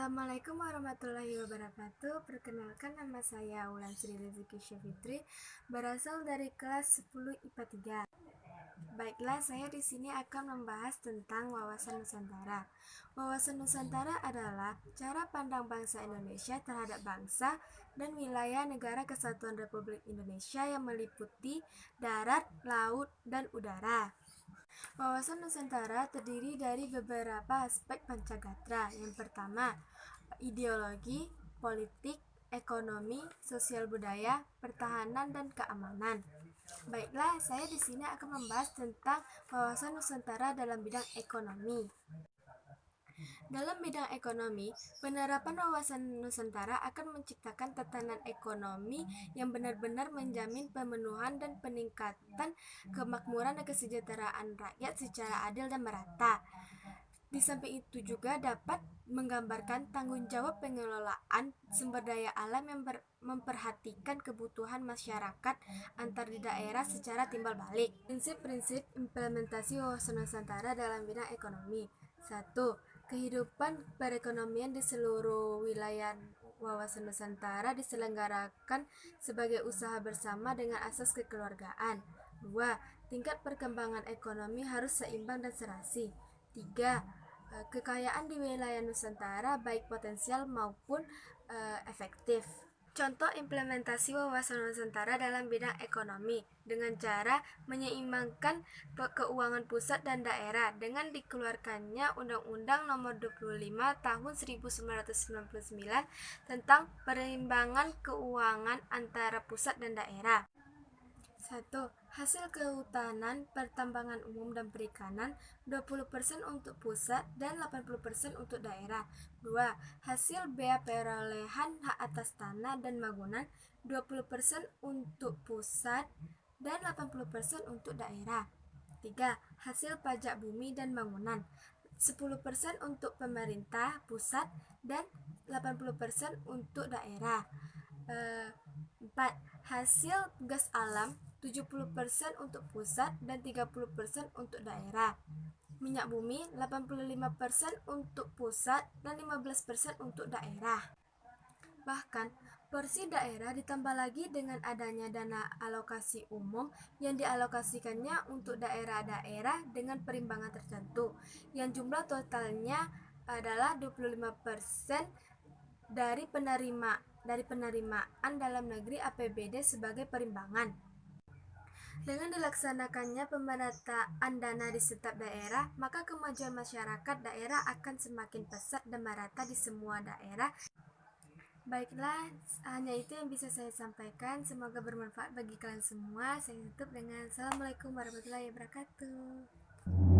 Assalamualaikum warahmatullahi wabarakatuh. Perkenalkan, nama saya Wulan Sri Rizky Syafitri, berasal dari kelas 10 IPA 3. Baiklah, saya di sini akan membahas tentang wawasan Nusantara. Wawasan Nusantara adalah cara pandang bangsa Indonesia terhadap bangsa dan wilayah negara Kesatuan Republik Indonesia yang meliputi darat, laut, dan udara. Wawasan Nusantara terdiri dari beberapa aspek Pancagatra. Yang pertama, ideologi, politik, ekonomi, sosial budaya, pertahanan, dan keamanan. Baiklah, saya di sini akan membahas tentang wawasan Nusantara dalam bidang ekonomi. Dalam bidang ekonomi, penerapan wawasan Nusantara akan menciptakan tatanan ekonomi yang benar-benar menjamin pemenuhan dan peningkatan kemakmuran dan kesejahteraan rakyat secara adil dan merata. Di samping itu juga dapat menggambarkan tanggung jawab pengelolaan sumber daya alam yang memperhatikan kebutuhan masyarakat antar di daerah secara timbal balik. Prinsip-prinsip implementasi wawasan Nusantara dalam bidang ekonomi. 1. Kehidupan perekonomian di seluruh wilayah wawasan Nusantara diselenggarakan sebagai usaha bersama dengan asas kekeluargaan. 2. Tingkat perkembangan ekonomi harus seimbang dan serasi. 3. Kekayaan di wilayah Nusantara baik potensial maupun efektif. Contoh implementasi wawasan Nusantara dalam bidang ekonomi dengan cara menyeimbangkan keuangan pusat dan daerah dengan dikeluarkannya Undang-Undang Nomor 25 Tahun 1999 tentang perimbangan keuangan antara pusat dan daerah. 1. Hasil kehutanan, pertambangan umum dan perikanan 20% untuk pusat dan 80% untuk daerah. 2. Hasil bea perolehan hak atas tanah dan bangunan 20% untuk pusat dan 80% untuk daerah. 3. Hasil pajak bumi dan bangunan 10% untuk pemerintah pusat dan 80% untuk daerah. 4. Hasil gas alam 70% untuk pusat dan 30% untuk daerah. Minyak bumi 85% untuk pusat dan 15% untuk daerah. Bahkan, porsi daerah ditambah lagi dengan adanya dana alokasi umum yang dialokasikannya untuk daerah-daerah dengan perimbangan tertentu, yang jumlah totalnya adalah 25% dari penerimaan dalam negeri APBD sebagai perimbangan. Dengan dilaksanakannya pemerataan dana di setiap daerah, maka kemajuan masyarakat daerah akan semakin pesat dan merata di semua daerah. Baiklah, hanya itu yang bisa saya sampaikan. Semoga bermanfaat bagi kalian semua. Saya tutup dengan Assalamualaikum warahmatullahi wabarakatuh.